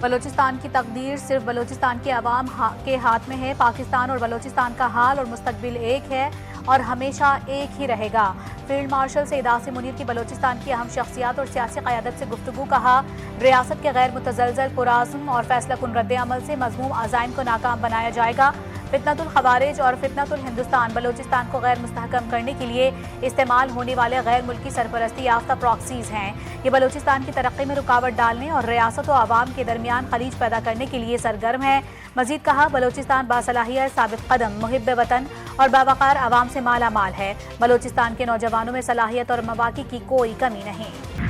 بلوچستان کی تقدیر صرف بلوچستان کے عوام کے ہاتھ میں ہے۔ پاکستان اور بلوچستان کا حال اور مستقبل ایک ہے اور ہمیشہ ایک ہی رہے گا۔ فیلڈ مارشل سید عاصم منیر کی بلوچستان کی اہم شخصیات اور سیاسی قیادت سے گفتگو۔ کہا، ریاست کے غیر متزلزل پرعزم اور فیصلہ کن رد عمل سے مذموم عزائم کو ناکام بنایا جائے گا۔ فتنۃ الخوارج اور فتنۃ الہندوستان بلوچستان کو غیر مستحکم کرنے کے لیے استعمال ہونے والے غیر ملکی سرپرستی یافتہ پراکسیز ہیں۔ یہ بلوچستان کی ترقی میں رکاوٹ ڈالنے اور ریاست و عوام کے درمیان خلیج پیدا کرنے کے لیے سرگرم ہے۔ مزید کہا، بلوچستان باصلاحیت، ثابت قدم، محب وطن اور باوقار عوام سے مالا مال ہے۔ بلوچستان کے نوجوانوں میں صلاحیت اور مواقع کی کوئی کمی نہیں۔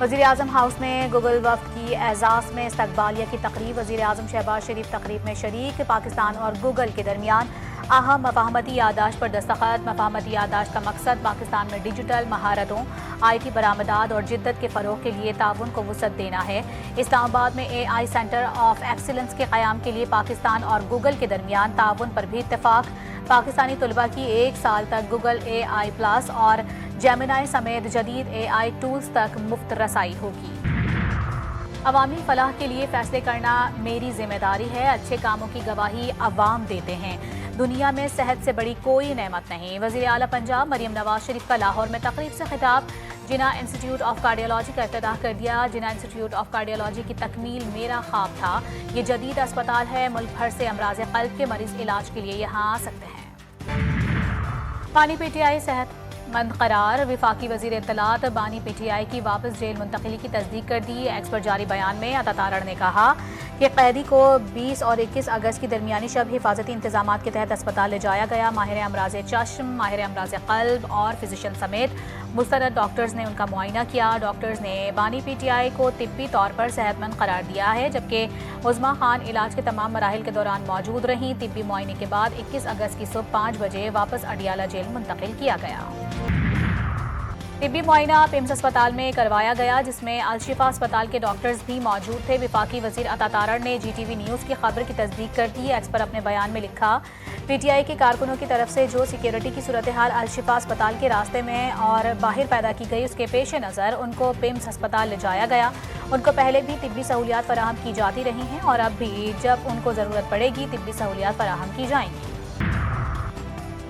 وزیر اعظم ہاؤس میں گوگل وفد کی اعزاز میں استقبالیہ کی تقریب۔ وزیر اعظم شہباز شریف تقریب میں شریک۔ پاکستان اور گوگل کے درمیان اہم مفاہمتی یادداشت پر دستخط۔ مفاہمتی یادداشت کا مقصد پاکستان میں ڈیجیٹل مہارتوں، IT برآمدات اور جدت کے فروغ کے لیے تعاون کو وسعت دینا ہے۔ اسلام آباد میں AI سینٹر آف ایکسیلنس کے قیام کے لیے پاکستان اور گوگل کے درمیان تعاون پر بھی اتفاق۔ پاکستانی طلباء کی 1 سال تک گوگل AI+ اور جیمنائی سمیت جدید AI ٹولز تک مفت رسائی ہوگی۔ عوامی فلاح کے لیے فیصلے کرنا میری ذمہ داری ہے۔ اچھے کاموں کی گواہی عوام دیتے ہیں۔ دنیا میں صحت سے بڑی کوئی نعمت نہیں۔ وزیر اعلیٰ پنجاب مریم نواز شریف کا لاہور میں تقریب سے خطاب۔ جناح انسٹیٹیوٹ آف کارڈیالوجی کا افتتاح کر دیا۔ جناح انسٹیٹیوٹ آف کارڈیالوجی کی تکمیل میرا خواب تھا۔ یہ جدید اسپتال ہے۔ ملک بھر سے امراض قلب کے مریض علاج کے لیے یہاں آ سکتے ہیں۔ بانی PTI صحت مند قرار۔ وفاقی وزیر اطلاعات بانی PTI کی واپس جیل منتقلی کی تصدیق کر دی۔ ایکس پر جاری بیان میں عطا تارڑ نے کہا کہ قیدی کو 20 اور 21 اگست کی درمیانی شب حفاظتی انتظامات کے تحت اسپتال لے جایا گیا۔ ماہر امراض چشم، ماہر امراض قلب اور فزیشین سمیت مستند ڈاکٹرز نے ان کا معائنہ کیا۔ ڈاکٹرز نے بانی PTI کو طبی طور پر صحت مند قرار دیا ہے، جبکہ عظمیٰ خان علاج کے تمام مراحل کے دوران موجود رہیں۔ طبی معائنے کے بعد 21 اگست کی صبح 5 بجے واپس اڈیالہ جیل منتقل کیا گیا۔ طبی معائنہ پیمز اسپتال میں کروایا گیا، جس میں الشفا اسپتال کے ڈاکٹرز بھی موجود تھے۔ وفاقی وزیر عطا تارڑ نے GTV نیوز کی خبر کی تصدیق کر دی۔ ایکس پر اپنے بیان میں لکھا، PTI کے کارکنوں کی طرف سے جو سیکیورٹی کی صورتحال الشفا اسپتال کے راستے میں اور باہر پیدا کی گئی، اس کے پیش نظر ان کو پیمز اسپتال لے جایا گیا۔ ان کو پہلے بھی طبی سہولیات فراہم کی جاتی رہی ہیں اور اب بھی جب ان کو ضرورت پڑے گی طبی سہولیات فراہم کی جائیں گی۔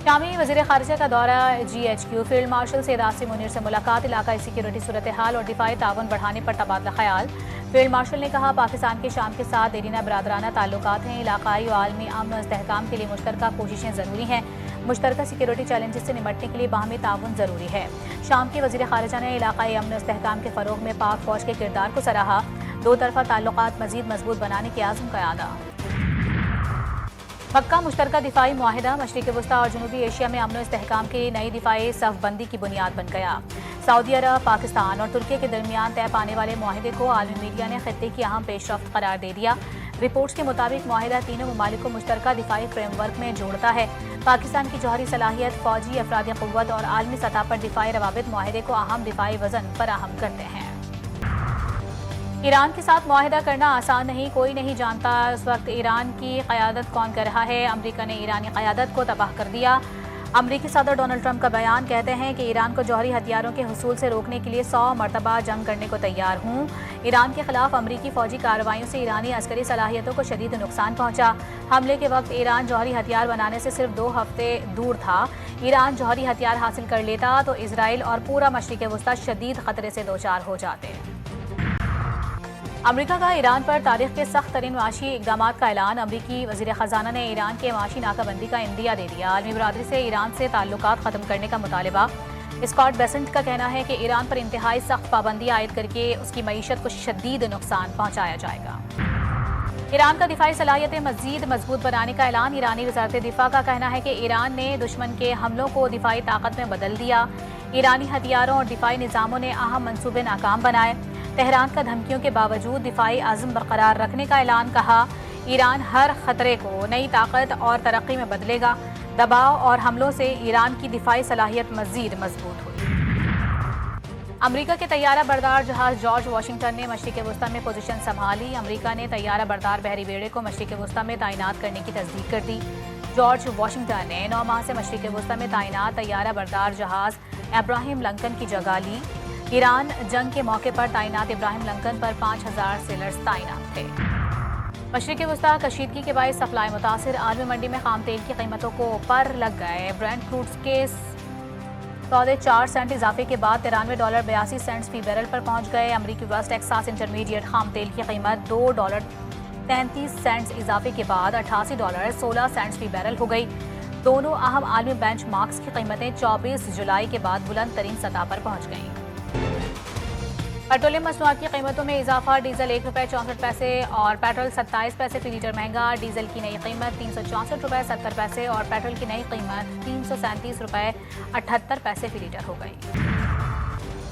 شامی وزیر خارجہ کا دورہ GHQ۔ Field marshal Syed Asim Munir سے ملاقات۔ علاقائی سیکیورٹی صورتحال اور دفاعی تعاون بڑھانے پر تبادلہ خیال۔ فیلڈ مارشل نے کہا، پاکستان کے شام کے ساتھ دیرینہ برادرانہ تعلقات ہیں۔ علاقائی و عالمی امن و استحکام کے لیے مشترکہ کوششیں ضروری ہیں۔ مشترکہ سیکیورٹی چیلنجز سے نمٹنے کے لیے باہمی تعاون ضروری ہے۔ شام کے وزیر خارجہ نے علاقائی امن و استحکام کے فروغ میں پاک فوج کے کردار کو سراہا۔ دو طرفہ تعلقات مزید مضبوط بنانے کے عزم کا اعادہ۔ مکہ مشترکہ دفاعی معاہدہ مشرق وسطی اور جنوبی ایشیا میں امن و استحکام کی نئی دفاعی صف بندی کی بنیاد بن گیا۔ سعودی عرب، پاکستان اور ترکی کے درمیان طے پانے والے معاہدے کو عالمی میڈیا نے خطے کی اہم پیش رفت قرار دے دیا۔ رپورٹس کے مطابق معاہدہ تینوں ممالک کو مشترکہ دفاعی فریم ورک میں جوڑتا ہے۔ پاکستان کی جوہری صلاحیت، فوجی افرادی قوت اور عالمی سطح پر دفاعی روابط معاہدے کو اہم دفاعی وزن فراہم کرتے ہیں۔ ایران کے ساتھ معاہدہ کرنا آسان نہیں، کوئی نہیں جانتا اس وقت ایران کی قیادت کون کر رہا ہے۔ امریکہ نے ایرانی قیادت کو تباہ کر دیا۔ امریکی صدر ڈونلڈ ٹرمپ کا بیان، کہتے ہیں کہ ایران کو جوہری ہتھیاروں کے حصول سے روکنے کے لیے 100 مرتبہ جنگ کرنے کو تیار ہوں۔ ایران کے خلاف امریکی فوجی کارروائیوں سے ایرانی عسکری صلاحیتوں کو شدید نقصان پہنچا۔ حملے کے وقت ایران جوہری ہتھیار بنانے سے صرف 2 ہفتے دور تھا۔ ایران جوہری ہتھیار حاصل کر لیتا تو اسرائیل اور پورا مشرق وسطی شدید خطرے سے دوچار ہو جاتے۔ امریکہ کا ایران پر تاریخ کے سخت ترین معاشی اقدامات کا اعلان۔ امریکی وزیر خزانہ نے ایران کے معاشی ناکہ بندی کا عندیہ دے دیا۔ عالمی برادری سے ایران سے تعلقات ختم کرنے کا مطالبہ۔ اسکاٹ بیسنٹ کا کہنا ہے کہ ایران پر انتہائی سخت پابندی عائد کر کے اس کی معیشت کو شدید نقصان پہنچایا جائے گا۔ ایران کا دفاعی صلاحیتیں مزید مضبوط بنانے کا اعلان۔ ایرانی وزارت دفاع کا کہنا ہے کہ ایران نے دشمن کے حملوں کو دفاعی طاقت میں بدل دیا۔ ایرانی ہتھیاروں اور دفاعی نظاموں نے اہم منصوبے ناکام بنائے۔ تہران کا دھمکیوں کے باوجود دفاعی عزم برقرار رکھنے کا اعلان۔ کہا، ایران ہر خطرے کو نئی طاقت اور ترقی میں بدلے گا۔ دباؤ اور حملوں سے ایران کی دفاعی صلاحیت مزید مضبوط ہوئی۔ امریکہ کے طیارہ بردار جہاز جارج واشنگٹن نے مشرق وسطی میں پوزیشن سنبھالی۔ امریکہ نے طیارہ بردار بحری بیڑے کو مشرق وسطی میں تعینات کرنے کی تصدیق کر دی۔ جارج واشنگٹن نے 9 ماہ سے مشرق وسطی میں تعینات طیارہ بردار جہاز ابراہیم لنکن کی جگہ لی۔ ایران جنگ کے موقع پر تعینات ابراہیم لنکن پر 5000 سیلرز تعینات تھے۔ مشرقی وسطی کشیدگی کے باعث سپلائی متاثر، عالمی منڈی میں خام تیل کی قیمتوں کو پر لگ گئے۔ برینٹ کروڈ کے سودے 4 سینٹ اضافے کے بعد $93.82 فی بیرل پر پہنچ گئے۔ امریکی ویسٹ ٹیکساس انٹرمیڈیٹ خام تیل کی قیمت $2.33 اضافے کے بعد $88.16 فی بیرل ہو گئی۔ دونوں اہم عالمی بینچ مارکس کی قیمتیں 24 جولائی کے بعد بلند ترین سطح پر پہنچ گئیں۔ پیٹرولیم مصنوعات کی قیمتوں میں اضافہ، ڈیزل $1.64 اور پیٹرول 27 پیسے فی لیٹر مہنگا۔ ڈیزل کی نئی قیمت $364.70 اور پیٹرول کی نئی قیمت $337.78 فی لیٹر ہو گئی۔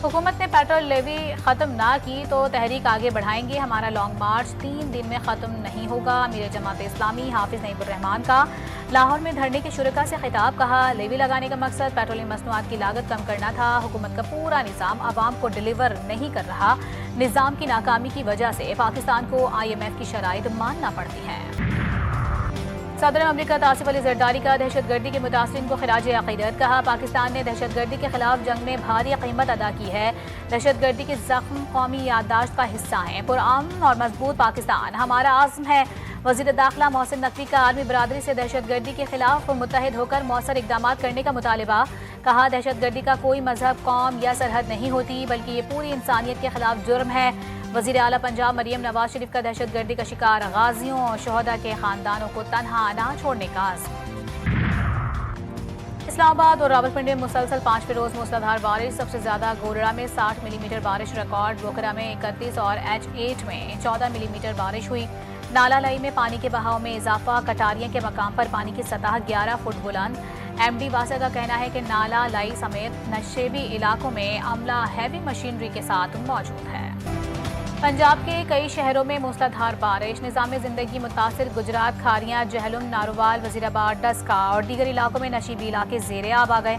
حکومت نے پیٹرول لیوی ختم نہ کی تو تحریک آگے بڑھائیں گے، ہمارا لانگ مارچ 3 دن میں ختم نہیں ہوگا۔ امیر جماعت اسلامی حافظ نعیب الرحمان کا لاہور میں دھرنے کے شرکاء سے خطاب، کہا لیوی لگانے کا مقصد پیٹرولیم مصنوعات کی لاگت کم کرنا تھا۔ حکومت کا پورا نظام عوام کو ڈیلیور نہیں کر رہا، نظام کی ناکامی کی وجہ سے پاکستان کو IMF کی شرائط ماننا پڑتی ہیں۔ صدر مملکت آصف علی زرداری کا دہشت گردی کے متاثرین کو خراج عقیدت، کہا پاکستان نے دہشت گردی کے خلاف جنگ میں بھاری قیمت ادا کی ہے۔ دہشت گردی کے زخم قومی یادداشت کا حصہ ہیں۔ پرامن اور مضبوط پاکستان ہمارا عزم ہے۔ وزیر داخلہ محسن نقوی کا عالمی برادری سے دہشت گردی کے خلاف متحد ہو کر مؤثر اقدامات کرنے کا مطالبہ، کہا دہشت گردی کا کوئی مذہب، قوم یا سرحد نہیں ہوتی، بلکہ یہ پوری انسانیت کے خلاف جرم ہے۔ وزیر اعلیٰ پنجاب مریم نواز شریف کا دہشت گردی کا شکار غازیوں اور شہداء کے خاندانوں کو تنہا نہ چھوڑنے کا عزم۔ اسلام آباد اور راولپنڈی میں مسلسل 5ویں روز موسلادھار بارش، سب سے زیادہ گورڑا میں 60 ملی میٹر بارش ریکارڈ، بوکرا میں 31 اور H8 میں 14 ملی میٹر بارش ہوئی۔ نالہ لائی میں پانی کے بہاؤ میں اضافہ، کٹاریاں کے مقام پر پانی کی سطح 11 فٹ بلند۔ MD واسع کا کہنا ہے کہ نالہ لائی سمیت نشیبی علاقوں میں عملہ ہیوی مشینری کے ساتھ موجود ہے۔ پنجاب کے کئی شہروں میں موسلادھار بارش، نظام زندگی متاثر، گجرات، کھاریاں، جہلم، ناروال، وزیر آباد، ڈسکا اور دیگر علاقوں میں نشیبی علاقے زیر آب آ گئے۔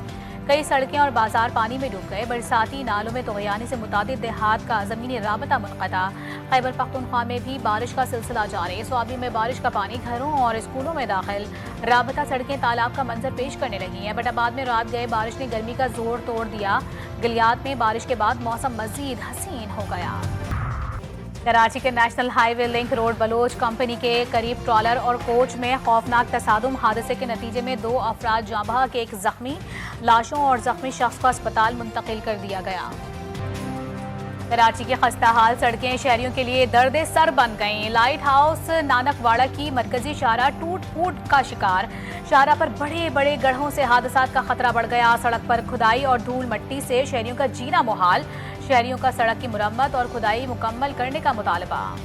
کئی سڑکیں اور بازار پانی میں ڈوب گئے۔ برساتی نالوں میں طغیانی سے متعدد دیہات کا زمینی رابطہ منقطع۔ خیبر پختونخوا میں بھی بارش کا سلسلہ جاری، سوابی میں بارش کا پانی گھروں اور اسکولوں میں داخل، رابطہ سڑکیں تالاب کا منظر پیش کرنے لگی ہیں۔ بٹ آباد میں رات گئے بارش نے گرمی کا زور توڑ دیا، گلیات میں بارش کے بعد موسم مزید حسین ہو گیا۔ کراچی کے نیشنل ہائی وے لنک روڈ بلوچ کمپنی کے قریب ٹرالر اور کوچ میں خوفناک تصادم، حادثے کے نتیجے میں 2 افراد جاں بحق، 1 زخمی، لاشوں اور زخمی شخص کو اسپتال منتقل کر دیا گیا۔ کراچی کی خستہ حال سڑکیں شہریوں کے لیے درد سر بن گئیں۔ لائٹ ہاؤس نانک واڑہ کی مرکزی شاہراہ ٹوٹ پھوٹ کا شکار، شاہراہ پر بڑے بڑے گڑھوں سے حادثات کا خطرہ بڑھ گیا۔ سڑک پر کھدائی اور دھول مٹی سے شہریوں کا جینا محال، شہریوں کا سڑک کی مرمت اور کھدائی مکمل کرنے کا مطالبہ۔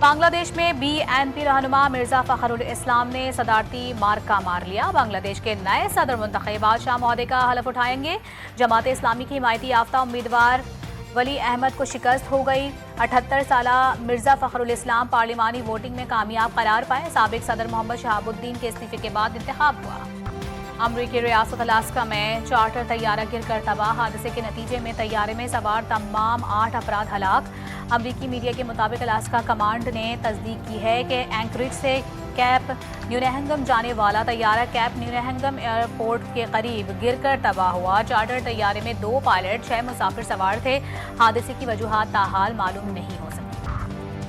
بنگلہ دیش میں BNP رہنما مرزا فخر الاسلام نے صدارتی مارکہ مار لیا۔ بنگلہ دیش کے نئے صدر منتخب بادشاہ معاہدے کا حلف اٹھائیں گے۔ جماعت اسلامی کی حمایتی یافتہ امیدوار ولی احمد کو شکست ہو گئی۔ 78 سالہ مرزا فخر الاسلام پارلیمانی ووٹنگ میں کامیاب قرار پائے۔ سابق صدر محمد شہاب الدین کے استعفے کے بعد انتخاب ہوا۔ امریکی ریاست الاسکا میں چارٹر طیارہ گر کر تباہ، حادثے کے نتیجے میں طیارے میں سوار تمام 8 افراد ہلاک۔ امریکی میڈیا کے مطابق الاسکا کمانڈ نے تصدیق کی ہے کہ اینکرج سے کیپ نیونہنگم جانے والا طیارہ کیپ نیونہنگم ایئرپورٹ کے قریب گر کر تباہ ہوا۔ چارٹر طیارے میں 2 پائلٹ، 6 مسافر سوار تھے۔ حادثے کی وجوہات تاحال معلوم نہیں ہو سکی۔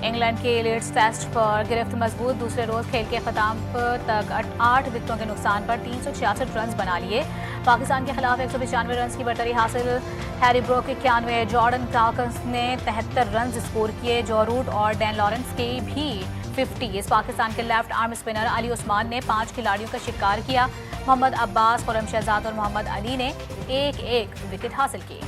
انگلینڈ کے لیڈز ٹیسٹ پر گرفت مضبوط، دوسرے روز کھیل کے اختتام تک 8 وکٹوں کے نقصان پر 366 رنز بنا لیے۔ پاکستان کے خلاف 195 رنز کی برتری حاصل، ہیری بروک 91، جارڈن کلارکسن نے 73 رنز اسکور کیے۔ جو روٹ اور ڈین لارنس کی بھی 50۔ پاکستان کے لیفٹ آرم اسپنر علی عثمان نے 5 کھلاڑیوں کا شکار کیا۔ محمد عباس، خرم شہزاد اور محمد علی نے 1-1 وکٹ حاصل کی۔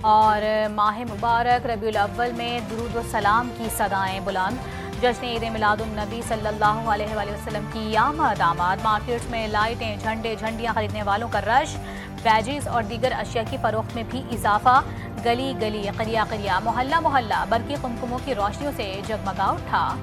اور ماہ مبارک ربیع الاول میں درود و سلام کی صدائیں بلند، جشن عید میلاد النبی صلی اللہ علیہ وآلہ وسلم کی آمد آماد۔ مارکیٹس میں لائٹیں، جھنڈے، جھنڈیاں خریدنے والوں کا رش، بیجز اور دیگر اشیاء کی فروخت میں بھی اضافہ۔ گلی گلی، قریہ قریہ، محلہ محلہ برقی قمقموں کی روشنیوں سے جگمگا اٹھا۔